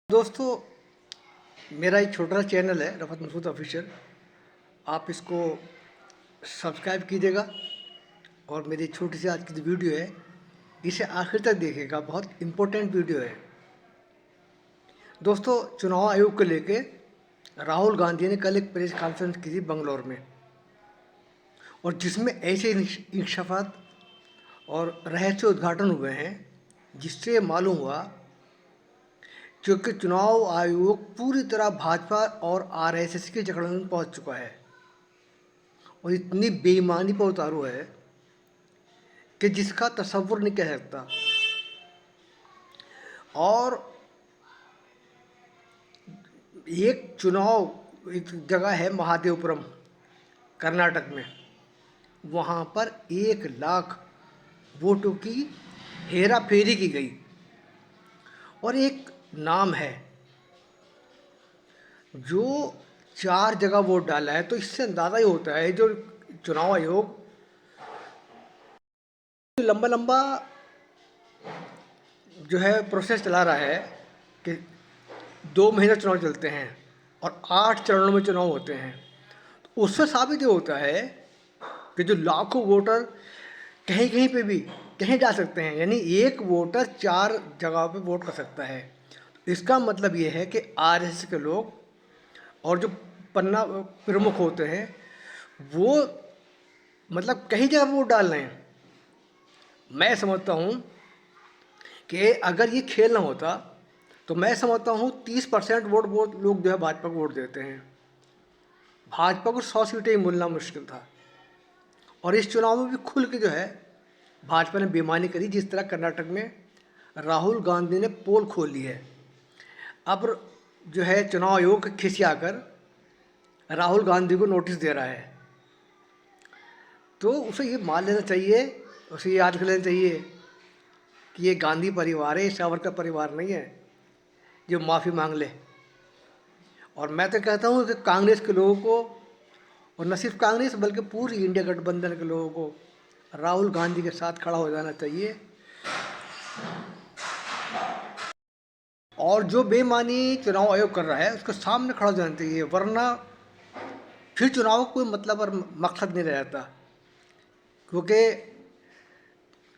दोस्तों, मेरा एक छोटा सा चैनल है रफ़त मसूद ऑफिशियल। आप इसको सब्सक्राइब कीजिएगा और मेरी छोटी सी आज की जो वीडियो है इसे आखिर तक देखिएगा। बहुत इम्पोर्टेंट वीडियो है। दोस्तों, चुनाव आयोग को लेके राहुल गांधी ने कल एक प्रेस कॉन्फ्रेंस की थी बंगलौर में, और जिसमें ऐसे इंकशाफात और रहस्य उद्घाटन हुए हैं जिससे मालूम हुआ क्योंकि चुनाव आयोग पूरी तरह भाजपा और आरएसएस की जकड़ में पहुंच चुका है और इतनी बेईमानी पर उतारू है कि जिसका तसव्वुर नहीं कह सकता। और एक जगह है महादेवपुरम, कर्नाटक में, वहाँ पर 1 लाख वोटों की हेरा फेरी की गई। और एक नाम है जो 4 जगह वोट डाला है, तो इससे अंदाज़ा ही होता है जो चुनाव आयोग लंबा लंबा जो है प्रोसेस चला रहा है कि 2 महीने चुनाव चलते हैं और 8 चरणों में चुनाव होते हैं। तो उससे साबित ये होता है कि जो लाखों वोटर कहीं कहीं पे भी कहीं जा सकते हैं, यानी एक वोटर 4 जगह पे वोट कर सकता है। इसका मतलब ये है कि आरएसएस के लोग और जो पन्ना प्रमुख होते हैं वो मतलब कहीं जगह वोट डाल रहे हैं। मैं समझता हूँ कि अगर ये खेल ना होता तो मैं समझता हूँ 30% वोट लोग जो है भाजपा को वोट देते हैं। भाजपा को 100 सीटें ही मिलना मुश्किल था। और इस चुनाव में भी खुल के जो है भाजपा ने बेईमानी करी, जिस तरह कर्नाटक में राहुल गांधी ने पोल खोल ली है। अब जो है चुनाव आयोग खिसिया कर राहुल गांधी को नोटिस दे रहा है, तो उसे ये मान लेना चाहिए, उसे ये याद कर लेना चाहिए कि ये गांधी परिवार है, सावरकर परिवार नहीं है जो माफ़ी मांग ले। और मैं तो कहता हूँ कि कांग्रेस के लोगों को, और न सिर्फ कांग्रेस बल्कि पूरी इंडिया गठबंधन के लोगों को राहुल गांधी के साथ खड़ा हो जाना चाहिए। और जो बेईमानी चुनाव आयोग कर रहा है उसके सामने खड़ा हो जाना चाहिए, वरना फिर चुनाव का कोई मतलब और मकसद नहीं रह जाता। क्योंकि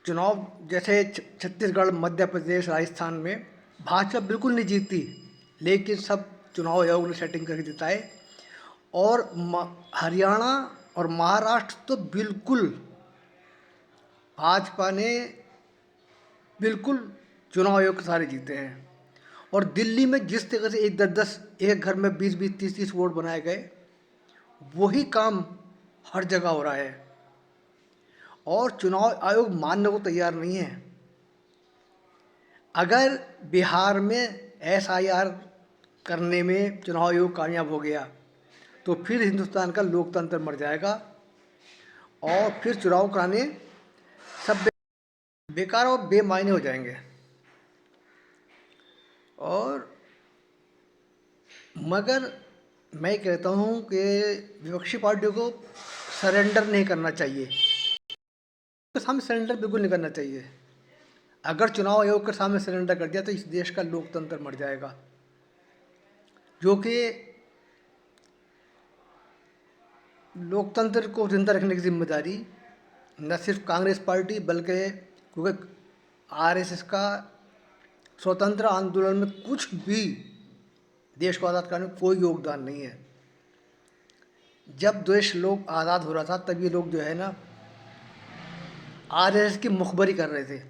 चुनाव जैसे छत्तीसगढ़, मध्य प्रदेश, राजस्थान में भाजपा बिल्कुल नहीं जीतती, लेकिन सब चुनाव आयोग ने सेटिंग करके जिताए। और हरियाणा और महाराष्ट्र तो बिल्कुल भाजपा ने बिल्कुल चुनाव आयोग के सारे जीते हैं। और दिल्ली में जिस तरह से 10-10 एक घर में 20-20, 30-30 वोट बनाए गए, वही काम हर जगह हो रहा है और चुनाव आयोग मानने को तैयार नहीं है। अगर बिहार में एसआईआर करने में चुनाव आयोग कामयाब हो गया तो फिर हिंदुस्तान का लोकतंत्र मर जाएगा और फिर चुनाव कराने सब बेकार और बेमायने हो जाएंगे। और मगर मैं कहता हूँ कि विपक्षी पार्टियों को सरेंडर नहीं करना चाहिए, तो सामने सरेंडर बिल्कुल नहीं करना चाहिए। अगर चुनाव आयोग के सामने सरेंडर कर दिया तो इस देश का लोकतंत्र मर जाएगा, जो कि लोकतंत्र को जिंदा रखने की जिम्मेदारी न सिर्फ कांग्रेस पार्टी बल्कि, क्योंकि आरएसएस का स्वतंत्र आंदोलन में कुछ भी देश को आज़ाद करने में कोई योगदान नहीं है। जब देश लोग आज़ाद हो रहा था तब ये लोग जो है ना आरएसएस की मुखबरी कर रहे थे।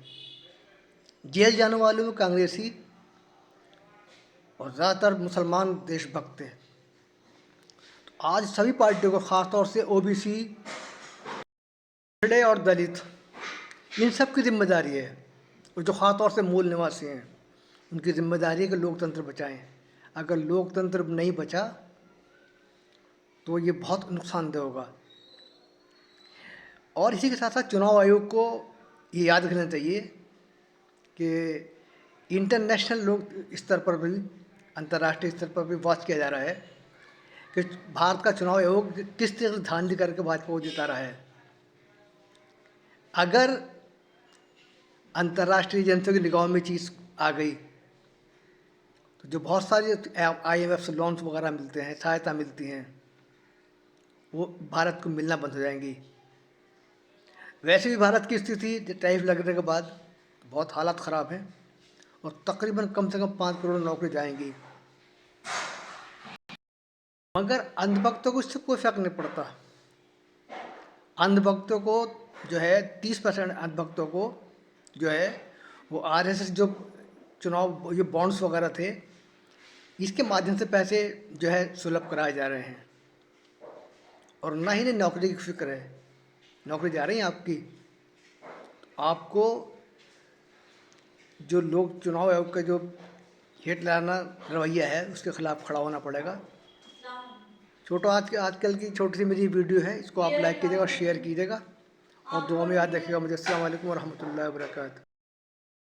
जेल जाने वाले में कांग्रेसी और ज़्यादातर मुसलमान देशभक्त थे। तो आज सभी पार्टियों को, ख़ासतौर से ओबीसी, पिछड़े और दलित, इन सब की जिम्मेदारी है, और जो ख़ासतौर से मूल निवासी हैं उनकी जिम्मेदारी है कि लोकतंत्र बचाएं। अगर लोकतंत्र नहीं बचा तो ये बहुत नुकसानदेह होगा। और इसी के साथ साथ चुनाव आयोग को ये याद रखना चाहिए कि इंटरनेशनल लोग स्तर पर भी, अंतर्राष्ट्रीय स्तर पर भी वॉच किया जा रहा है कि भारत का चुनाव आयोग किस तरह से धांधली करके भाजपा को जिता रहा है। अगर अंतर्राष्ट्रीय एजेंसियों की निगाहों में चीज़ आ गई तो जो बहुत सारी IMF से लोन्स वगैरह मिलते हैं, सहायता मिलती हैं, वो भारत को मिलना बंद हो जाएंगी। वैसे भी भारत की स्थिति टैरिफ लगने के बाद बहुत हालात ख़राब हैं और तकरीबन कम से कम 5 करोड़ नौकरी जाएंगी। मगर अंधभक्तों को इससे कोई फ़र्क नहीं पड़ता। अंधभक्तों को जो है 30% अंधभक्तों को जो है वो RSS जो चुनाव ये बॉन्ड्स वगैरह थे, इसके माध्यम से पैसे जो है सुलभ कराए जा रहे हैं और ना ही नौकरी की फिक्र है। नौकरी जा रही है आपकी, आपको जो लोग चुनाव आयोग का जो हेट लाना रवैया है उसके खिलाफ खड़ा होना पड़ेगा। छोटो आजकल की छोटी सी मेरी वीडियो है, इसको आप लाइक कीजिएगा और शेयर कीजिएगा और दुआ में याद रखिएगा मुझे। अस्सलाम वालेकुम व रहमतुल्लाहि व बरकातहू।